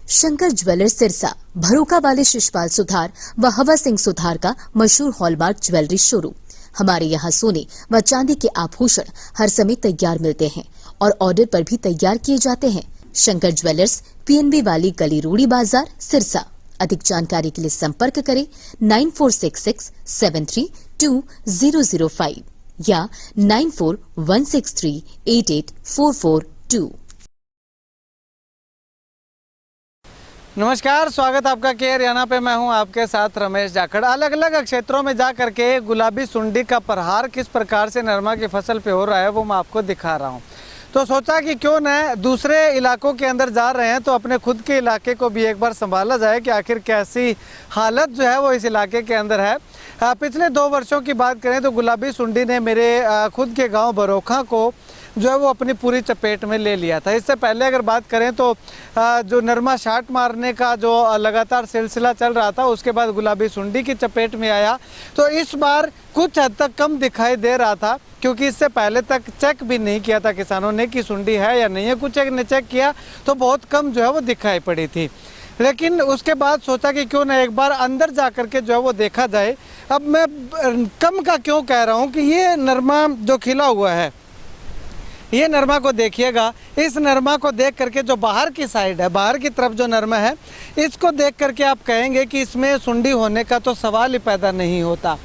Shankar jewellers Sirsa भरोका वाले शिशपाल सुथार व हवा सिंह सुथार का मशहूर हॉलमार्क ज्वेलरी शोरूम। हमारे यहाँ सोने व चांदी के आभूषण हर समय तैयार मिलते हैं और ऑर्डर पर भी तैयार किए जाते हैं। शंकर ज्वेलर्स पीएनबी वाली गली रूड़ी बाजार सिरसा। अधिक जानकारी के लिए संपर्क करें 9466732005 या 9416388442। नमस्कार, स्वागत आपका के हरियाणा पे। मैं हूं आपके साथ रमेश जाखड़। अलग अलग क्षेत्रों में जा करके गुलाबी सुंडी का प्रहार किस प्रकार से नरमा की फसल पे हो रहा है वो मैं आपको दिखा रहा हूं। तो सोचा कि क्यों न दूसरे इलाकों के अंदर जा रहे हैं तो अपने खुद के इलाके को भी एक बार संभाला जाए कि आखिर कैसी हालत जो है वो इस इलाके के अंदर है। पिछले 2 वर्षों की बात करें तो गुलाबी सुंडी ने मेरे खुद के गाँव बरोखा को जो है वो अपनी पूरी चपेट में ले लिया था। इससे पहले अगर बात करें तो जो नरमा शाट मारने का जो लगातार सिलसिला चल रहा था उसके बाद गुलाबी सुंडी की चपेट में आया तो इस बार कुछ हद तक कम दिखाई दे रहा था, क्योंकि इससे पहले तक चेक भी नहीं किया था किसानों ने कि सुंडी है या नहीं है। कुछ एक ने चेक किया तो बहुत कम जो है वो दिखाई पड़ी थी, लेकिन उसके बाद सोचा कि क्यों ना एक बार अंदर जा कर के जो है वो देखा जाए। अब मैं कम का क्यों कह रहा हूँ कि ये नरमा जो खिला हुआ है, ये नरमा को देखिएगा। इस नरमा को देख करके जो बाहर की साइड है, बाहर की तरफ जो नरमा है, इसको देख करके आप कहेंगे कि इसमें सुंडी होने का तो सवाल ही पैदा नहीं होता।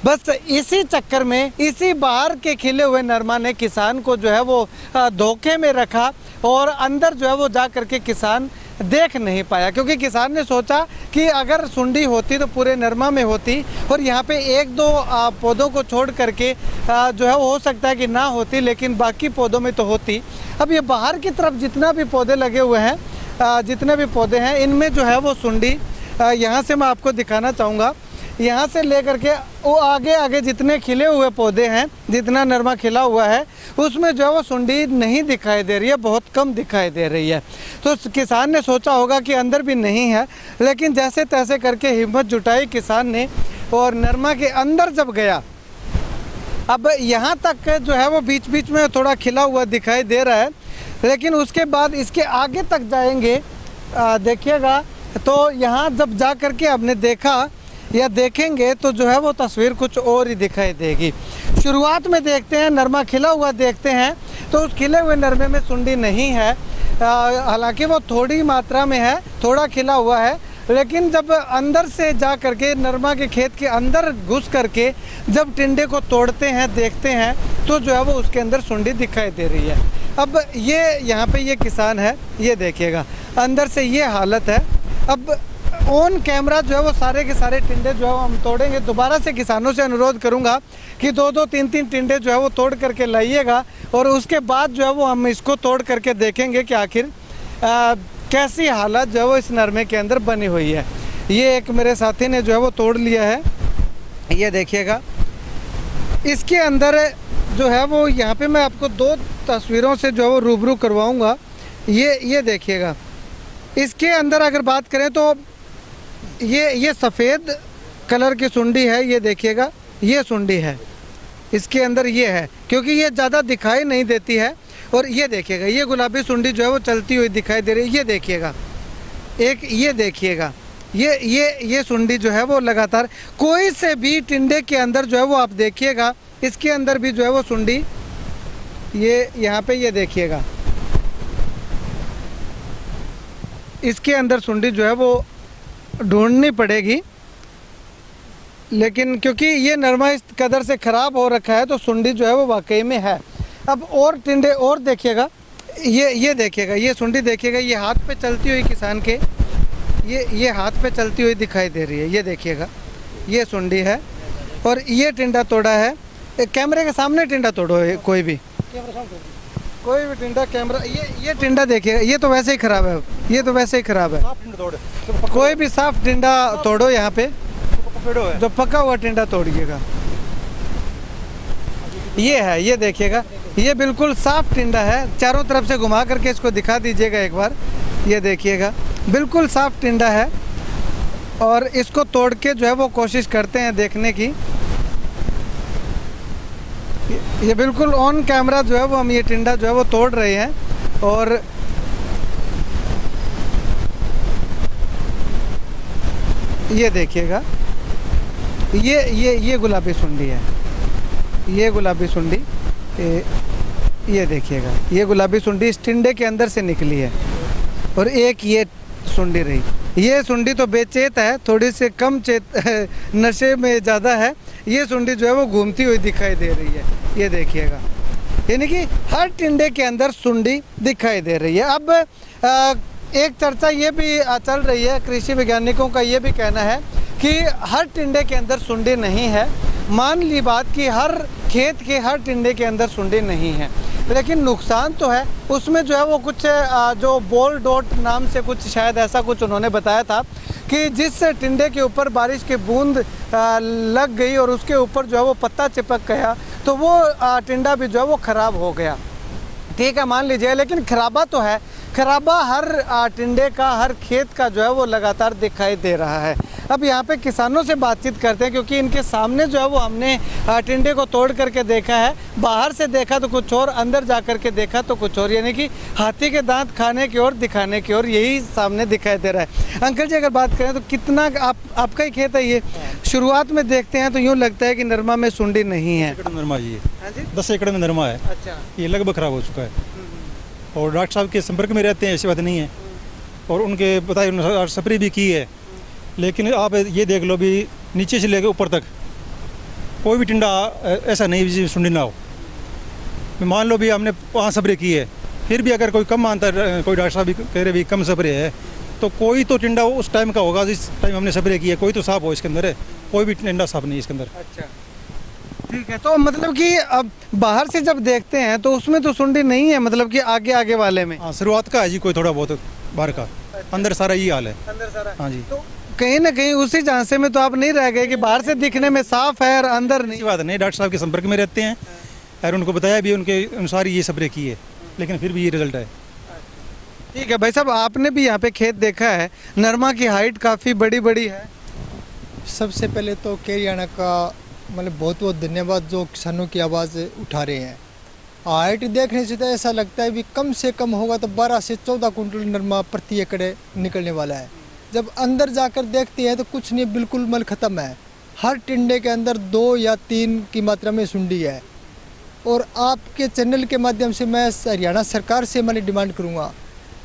बस इसी चक्कर में इसी बाहर के खिले हुए नरमा ने किसान को जो है वो धोखे में रखा और अंदर जो है वो जा करके किसान देख नहीं पाया, क्योंकि किसान ने सोचा कि अगर सुंडी होती तो पूरे नरमा में होती और यहाँ पे 1-2 पौधों को छोड़ करके जो है वो हो सकता है कि ना होती, लेकिन बाकी पौधों में तो होती। अब ये बाहर की तरफ जितना भी पौधे लगे हुए हैं, जितने भी पौधे हैं, इनमें जो है वो सुंडी, यहाँ से मैं आपको दिखाना चाहूँगा, यहाँ से लेकर के वो आगे आगे जितने खिले हुए पौधे हैं, जितना नरमा खिला हुआ है, उसमें जो है वो सुंडी नहीं दिखाई दे रही है, बहुत कम दिखाई दे रही है। तो किसान ने सोचा होगा कि अंदर भी नहीं है, लेकिन जैसे तैसे करके हिम्मत जुटाई किसान ने और नरमा के अंदर जब गया, अब यहाँ तक जो है वो बीच बीच में थोड़ा खिला हुआ दिखाई दे रहा है, लेकिन उसके बाद इसके आगे तक जाएंगे, देखिएगा तो यहाँ जब जा कर के आपने देखा या देखेंगे तो जो है वो तस्वीर कुछ और ही दिखाई देगी। शुरुआत में देखते हैं नरमा खिला हुआ देखते हैं तो उस खिले हुए नरमे में सुंडी नहीं है, हालांकि वो थोड़ी मात्रा में है, थोड़ा खिला हुआ है, लेकिन जब अंदर से जा करके नरमा के खेत के अंदर घुस करके जब टिंडे को तोड़ते हैं, देखते हैं तो जो है वो उसके अंदर सुंडी दिखाई दे रही है। अब ये यहाँ पे ये किसान है, ये देखिएगा अंदर से ये हालत है। अब ऑन कैमरा जो है वो सारे के सारे टिंडे जो है हम तोड़ेंगे। दोबारा से किसानों से अनुरोध करूंगा कि 2-2, 3-3 टिंडे जो है वो तोड़ करके लाइएगा और उसके बाद जो है वो हम इसको तोड़ करके देखेंगे कि आखिर कैसी हालत जो है वो इस नरमे के अंदर बनी हुई है। ये एक मेरे साथी ने जो है वो तोड़ लिया है, ये देखिएगा। इसके अंदर जो है वो यहाँ पे मैं आपको 2 तस्वीरों से जो है वो रूबरू करवाऊँगा। ये देखिएगा, इसके अंदर अगर बात करें तो ये सफ़ेद कलर की सुंडी है, ये देखिएगा, ये सुंडी है इसके अंदर, ये है, क्योंकि ये ज़्यादा दिखाई नहीं देती है। और ये देखिएगा, ये गुलाबी सुंडी जो है वो चलती हुई दिखाई दे रही है, ये देखिएगा। एक ये देखिएगा, ये सुंडी जो है वो लगातार कोई से भी टिंडे के अंदर जो है वो आप देखिएगा, इसके अंदर भी जो है वो सुंडी, ये यहाँ पे ये देखिएगा, इसके अंदर सुंडी जो है वो ढूंढनी पड़ेगी, लेकिन क्योंकि ये नरमा इस कदर से ख़राब हो रखा है तो सुंडी जो है वो वाकई में है। अब और टिंडे और देखिएगा, ये देखिएगा, ये सुंडी देखिएगा, ये हाथ पे चलती हुई किसान के, ये हाथ पे चलती हुई दिखाई दे रही है, ये देखिएगा, ये सुंडी है। और ये टिंडा तोड़ा है, कैमरे के सामने टिंडा तोड़ो, कोई भी टिंडा, कैमरा, ये टिंडा देखिएगा, ये तो वैसे ही ख़राब है, ये तो वैसे ही ख़राब है। कोई भी साफ टिंडा तोड़ो, यहाँ पे जो पका हुआ टिंडा तोड़िएगा। ये है, ये देखिएगा, ये बिल्कुल साफ टिंडा है। चारों तरफ से घुमा करके इसको दिखा दीजिएगा एक बार, ये देखिएगा, बिल्कुल साफ टिंडा है। और इसको तोड़ के जो है वो कोशिश करते हैं देखने की। ये बिल्कुल ऑन कैमरा जो है वो हम ये टिंडा जो है वो तोड़ रहे हैं और ये देखिएगा, ये गुलाबी सुंडी है, ये गुलाबी सुंडी, ये देखिएगा, ये गुलाबी सुंडी इस टिंडे के अंदर से निकली है। और एक ये सुंडी रही, ये सुंडी तो बेचेत है, थोड़ी सी कम चेत नशे में ज़्यादा है। ये सुंडी जो है वो घूमती हुई दिखाई दे रही है, ये देखिएगा, यानी कि हर टिंडे के अंदर सुंडी दिखाई दे रही है। अब एक चर्चा ये भी चल रही है, कृषि वैज्ञानिकों का ये भी कहना है कि हर टिंडे के अंदर सुंडी नहीं है। मान ली बात कि हर खेत के हर टिंडे के अंदर सुंडी नहीं है, लेकिन नुकसान तो है उसमें जो है वो कुछ जो बॉल डॉट नाम से कुछ शायद ऐसा कुछ उन्होंने बताया था कि जिस टिंडे के ऊपर बारिश की बूंद लग गई और उसके ऊपर जो है वो पत्ता चिपक गया तो वो टिंडा भी जो है वो ख़राब हो गया। ठीक है, मान लीजिए, लेकिन खराबा तो है, खराबा हर टिंडे का, हर खेत का जो है वो लगातार दिखाई दे रहा है। अब यहाँ पे किसानों से बातचीत करते हैं, क्योंकि इनके सामने जो है वो हमने टिंडे को तोड़ करके देखा है। बाहर से देखा तो कुछ और, अंदर जा कर के देखा तो कुछ और, यानी कि हाथी के दांत खाने की ओर, दिखाने की ओर, यही सामने दिखाई दे रहा है। अंकल जी, अगर बात करें तो कितना आपका ही खेत है ये? शुरुआत में देखते हैं तो यूँ लगता है कि नरमा में सुंडी नहीं है। नरमा जी 10 एकड़ में नरमा है। अच्छा, ये लगभग खराब हो चुका है और डॉक्टर साहब के संपर्क में रहते हैं, ऐसी बात नहीं है, और उनके बताए अनुसार स्प्रे भी की है। लेकिन आप ये देख लो भी नीचे से लेकर ऊपर तक कोई भी टिंडा ऐसा नहीं जिसमें सुंडी ना हो। मान लो भी हमने 5 स्प्रे की है, फिर भी अगर कोई कम मानता है, कोई डॉक्टर साहब भी कह रहे भी कम स्प्रे है, तो कोई तो टिंडा उस टाइम का होगा जिस टाइम हमने स्प्रे किया है, कोई तो साफ हो इसके अंदर है, कोई भी टिंडा साफ नहीं इसके अंदर। अच्छा, ठीक है। तो मतलब कि अब बाहर से जब देखते हैं तो उसमें तो सुंडी नहीं है, मतलब कि आगे आगे वाले में। हाँ, शुरुआत का है जी, कोई थोड़ा बहुत बाहर का। अच्छा। अंदर सारा ये हाल है। अंदर सारा। हाँ जी। तो कहीं ना कहीं उसी झांसे में तो आप नहीं रह गए कि बाहर से दिखने में साफ है और अंदर नहीं? ऐसी बात नहीं, डॉक्टर साहब के संपर्क में रहते हैं और उनको बताया भी, उनके अनुसार ये स्प्रे की है, लेकिन फिर भी ये रिजल्ट है। ठीक है भाई साहब, आपने भी यहाँ पे खेत देखा है, नरमा की हाइट काफ़ी बड़ी बड़ी है। सबसे पहले तो केरियाना का मतलब बहुत बहुत धन्यवाद जो किसानों की आवाज़ उठा रहे हैं। हाइट देखने से तो ऐसा लगता है भी कम से कम होगा तो 12 से 14 कुंटल नरमा प्रति एकड़ निकलने वाला है। जब अंदर जाकर देखते हैं तो कुछ नहीं, बिल्कुल मल ख़त्म है। हर टिंडे के अंदर 2 या 3 की मात्रा में सुंडी है। और आपके चैनल के माध्यम से मैं हरियाणा सरकार से मैंने डिमांड करूँगा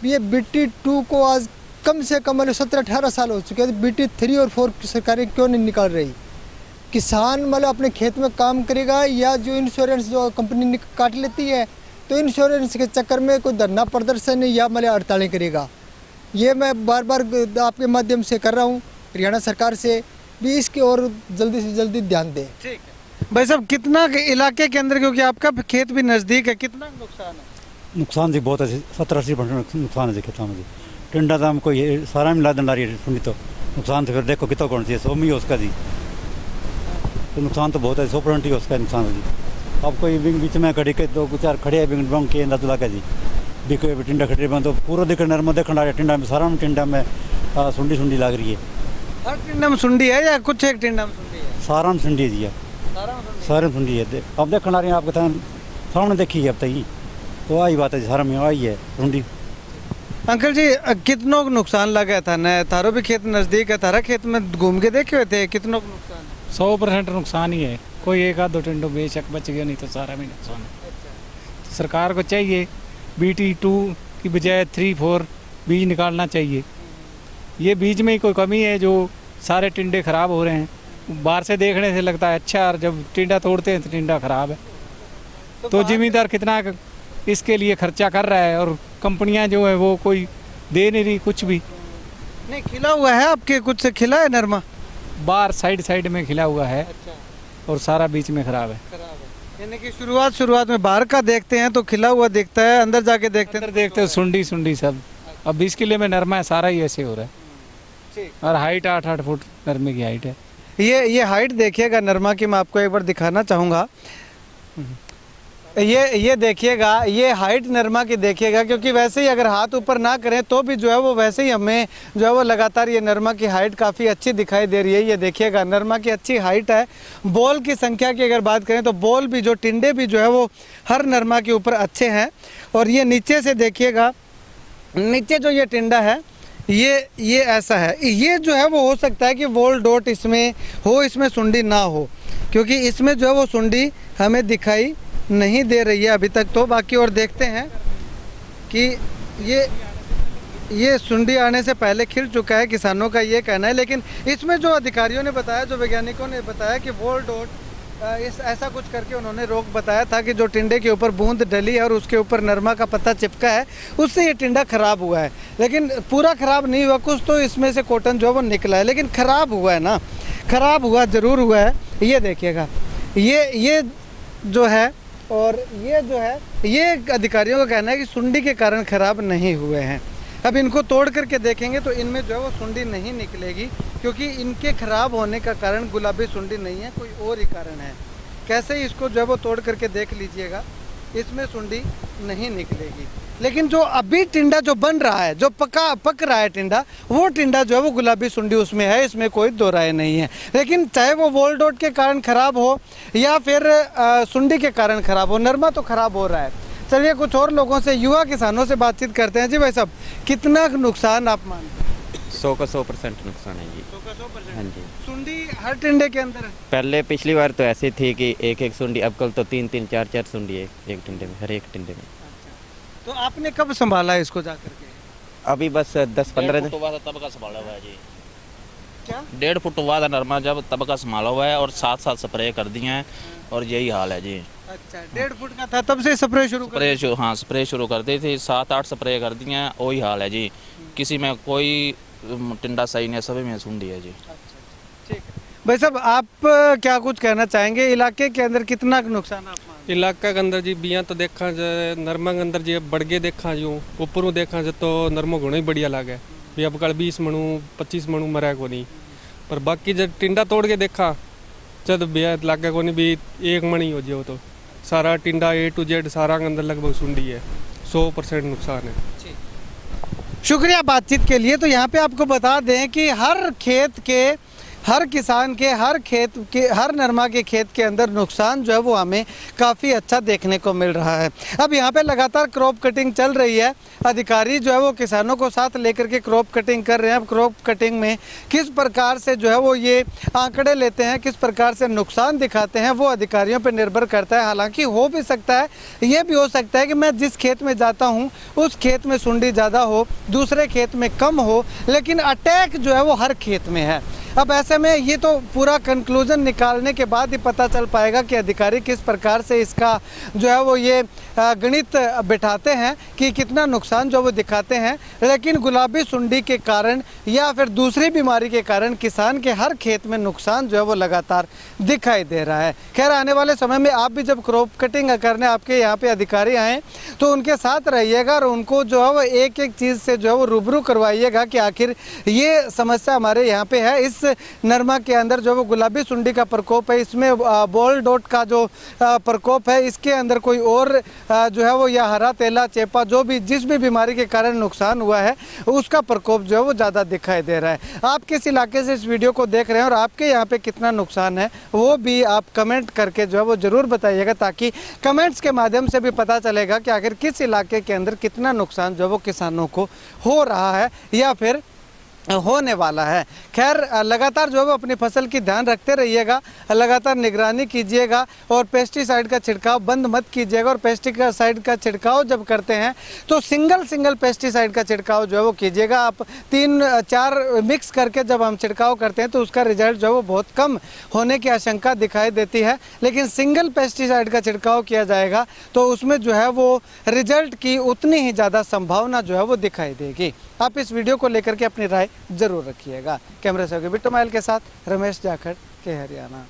भी ये BT2 को आज कम से कम 17-18 साल हो चुके हैं, तो BT3 और 4 सरकारें क्यों नहीं निकाल रही? किसान मतलब अपने खेत में काम करेगा या जो इंश्योरेंस जो कंपनी काट लेती है, तो इंश्योरेंस के चक्कर में कोई धरना प्रदर्शन या मतलब हड़तालें करेगा। ये मैं बार बार आपके माध्यम से कर रहा हूँ हरियाणा सरकार से भी इसकी ओर जल्दी से जल्दी ध्यान दें। ठीक है भाई साहब, कितना इलाके के अंदर, क्योंकि आपका खेत भी नज़दीक है, कितना नुकसान है? नुकसान जी बहुत है, 70-80% नुकसान है जी खेतों में जी। टिंडा तो हम कोई सारा मिला दंडा रही है सुनी, तो नुकसान तो फिर देखो कितना कौन सी है, 100 में ही उसका जी, तो नुकसान तो बहुत है, 100% ही उसका नुकसान है जी। अब कोई बीच में खड़ी के 2-4 खड़े है बिंग के अंदर तुला के जी, भी कोई टिंडा खड़े बंद तो पूरा देख नरमा देखना रहा है, टिंडा में सारा में टिंडा में सुंडी लग रही है। हर टिंडा में सुंडी है या कुछ एक टिंडा में सुंडी है? सारा में सुंडी है जी, सारे में सुंडी है। अब देखना रही है आपके सामने देखी है अब तक ही, तो आई बात है, सारा में आई है सुंडी। अंकल जी, कितनों को नुकसान लगा था न? थारो भी खेत नज़दीक है, थारा खेत में घूम के देखे हुए थे, कितनों को नुकसान है? 100% नुकसान ही है, कोई 1-2 टिंडो बेशक बच गया, नहीं तो सारा में नुकसान है। तो सरकार को चाहिए BT2 की बजाय 3-4 बीज निकालना चाहिए। ये बीज में ही कोई कमी है जो सारे टिंडे ख़राब हो रहे हैं। बाहर से देखने से लगता है अच्छा, और जब टिंडा तोड़ते हैं तो टिंडा ख़राब है। तो जिम्मेदार कितना इसके लिए खर्चा कर रहा है, और कंपनियां जो है वो कोई दे नहीं रही कुछ भी। नहीं खिला हुआ है आपके, कुछ से खिला है नरमा? बाहर साइड में खिला हुआ है। अच्छा, और सारा बीच में ख़राब है। यानी कि शुरुआत में बाहर का देखते हैं तो खिला हुआ दिखता है, अंदर जाके देखते हैं अंदर देखते हो सुंडी सब। अब 20 किले में नरमा है, सारा ही ऐसे हो रहा है। और हाइट 8-8 फुट नरमे की हाइट है। ये हाइट देखिएगा नरमा की, मैं आपको एक बार दिखाना चाहूँगा। ये देखिएगा, ये हाइट नरमा की देखिएगा, क्योंकि वैसे ही अगर हाथ ऊपर ना करें तो भी जो है वो वैसे ही हमें जो है वो लगातार ये नरमा की हाइट काफ़ी अच्छी दिखाई दे रही है। ये देखिएगा, नरमा की अच्छी हाइट है। बॉल की संख्या की अगर बात करें तो बॉल भी, जो टिंडे भी जो है वो हर नरमा के ऊपर अच्छे हैं। और ये नीचे से देखिएगा, नीचे जो ये टिंडा है ये ऐसा है, ये जो है वो हो सकता है कि वोल डॉट इसमें हो, इसमें सुंडी ना हो, क्योंकि इसमें जो है वो सुंडी हमें दिखाई नहीं दे रही है अभी तक। तो बाकी और देखते हैं कि ये सुंडी आने से पहले खिल चुका है, किसानों का ये कहना है। लेकिन इसमें जो अधिकारियों ने बताया, जो वैज्ञानिकों ने बताया कि वोल डॉट ऐसा कुछ करके उन्होंने रोग बताया था कि जो टिंडे के ऊपर बूंद डली है और उसके ऊपर नरमा का पत्ता चिपका है, उससे ये टिंडा खराब हुआ है। लेकिन पूरा खराब नहीं हुआ, कुछ तो इसमें से कॉटन जो है वो निकला है, लेकिन खराब हुआ है ना, खराब हुआ ज़रूर हुआ है। ये देखिएगा, ये जो है, और ये जो है, ये अधिकारियों का कहना है कि सुंडी के कारण खराब नहीं हुए हैं। अब इनको तोड़ करके देखेंगे तो इनमें जो है वो सुंडी नहीं निकलेगी, क्योंकि इनके खराब होने का कारण गुलाबी सुंडी नहीं है, कोई और ही कारण है। कैसे इसको जो है वो तोड़ करके देख लीजिएगा, इसमें सुंडी नहीं निकलेगी। लेकिन जो अभी टिंडा जो बन रहा है, जो पक रहा है टिंडा, वो टिंडा जो है वो गुलाबी सुंडी उसमें है, इसमें कोई दो राय नहीं है। लेकिन चाहे वो वोल डॉट के कारण खराब हो या फिर सुंडी के कारण खराब हो, नरमा तो खराब हो रहा है। चलिए कुछ और लोगों से, युवा किसानों से बातचीत करते हैं। जी भाई साहब, कितना नुकसान आप मानते हैं? 100 का 100% नुकसान है जी। 100 का 100%? हाँ जी। सुंडी हर टिंडे के अंदर है? पहले पिछली बार तो ऐसे थी कि एक सुंडी, अब कल तो 3-3 4-4 सुंडी है एक टिंडे में, हर एक टिंडे में। तो आपने कब संभाला इसको जा करके? अभी बस 10-15 दिन। तब का संभाला हुआ है जी। क्या? 1.5 फुट बाद नरमा जब तब का संभाला हुआ है और 7 स्प्रे कर दिए हैं और यही हाल है जी। अच्छा, 1.5 फुट का था तब से स्प्रे शुरू कर? स्प्रे शुरू कर दी थी, 7-8 स्प्रे कर दिए हैं, वही हाल है जी। किसी में कोई टिंडा सही नहीं है, सभी में सुंडी है जी। ठीक है भाई साहब, आप क्या कुछ कहना चाहेंगे? इलाके के अंदर कितना नुकसान आप मानते हैं? इलाका के अंदर जी बिया तो देखा जाए, नरमा के अंदर जी बड़गे देखा जो ऊपर देखा जाए तो नरमो घणो ही बढ़िया लगे भी। अब कल 20 मणु 25 मणु मरा को नहीं, पर बाकी जब टिंडा तोड़ के देखा जब बिया लागे को नहीं भी 1 मणी हो जाओ, तो सारा टिंडा A to Z सारा के अंदर लगभग सुंडी है। 100% नुकसान है। शुक्रिया बातचीत के लिए। तो यहाँ पे आपको बता दें कि हर खेत के, हर किसान के, हर खेत के, हर नरमा के खेत के अंदर नुकसान जो है वो हमें काफ़ी अच्छा देखने को मिल रहा है। अब यहाँ पे लगातार क्रॉप कटिंग चल रही है। अधिकारी जो है वो किसानों को साथ लेकर के क्रॉप कटिंग कर रहे हैं। अब क्रॉप कटिंग में किस प्रकार से जो है वो ये आंकड़े लेते हैं, किस प्रकार से नुकसान दिखाते हैं, वो अधिकारियों पर निर्भर करता है। हालांकि हो भी सकता है, ये भी हो सकता है कि मैं जिस खेत में जाता हूँ उस खेत में सुंडी ज़्यादा हो, दूसरे खेत में कम हो, लेकिन अटैक जो है वो हर खेत में है। अब ऐसे में ये तो पूरा कंक्लूजन निकालने के बाद ही पता चल पाएगा कि अधिकारी किस प्रकार से इसका जो है वो ये गणित बिठाते हैं कि कितना नुकसान जो वो दिखाते हैं। लेकिन गुलाबी सुंडी के कारण या फिर दूसरी बीमारी के कारण किसान के हर खेत में नुकसान जो है वो लगातार दिखाई दे रहा है। खैर, आने वाले समय में आप भी जब क्रॉप कटिंग करने आपके यहाँ पे अधिकारी आएँ तो उनके साथ रहिएगा और उनको जो है वो एक एक चीज़ से जो है वो रूबरू करवाइएगा कि आखिर ये समस्या हमारे यहाँ पे है। इस नरमा के अंदर जो वो गुलाबी सुंडी का प्रकोप है, इसमें वोल डॉट का जो प्रकोप है, इसके अंदर कोई और जो है वो या हरा तेला चेपा जो भी जिस भी बीमारी के कारण नुकसान हुआ है उसका प्रकोप जो है वो ज़्यादा दिखाई दे रहा है। आप किस इलाके से इस वीडियो को देख रहे हैं और आपके यहाँ पे कितना नुकसान है वो भी आप कमेंट करके जो है वो ज़रूर बताइएगा, ताकि कमेंट्स के माध्यम से भी पता चलेगा कि आखिर किस इलाके के अंदर कितना नुकसान जो है वो किसानों को हो रहा है या फिर होने वाला है। खैर, लगातार जो है वो अपनी फसल की ध्यान रखते रहिएगा, लगातार निगरानी कीजिएगा और पेस्टिसाइड का छिड़काव बंद मत कीजिएगा। और पेस्टिसाइड का छिड़काव जब करते हैं तो सिंगल पेस्टिसाइड का छिड़काव जो है वो कीजिएगा। आप 3-4 मिक्स करके जब हम छिड़काव करते हैं तो उसका रिजल्ट जो है वो बहुत कम होने की आशंका दिखाई देती है। लेकिन सिंगल पेस्टिसाइड का छिड़काव किया जाएगा तो उसमें जो है वो रिजल्ट की उतनी ही ज़्यादा संभावना जो है वो दिखाई देगी। आप इस वीडियो को लेकर के अपनी राय जरूर रखिएगा। कैमरा से बिट्टू माइल के साथ रमेश जाखड़ के हरियाणा।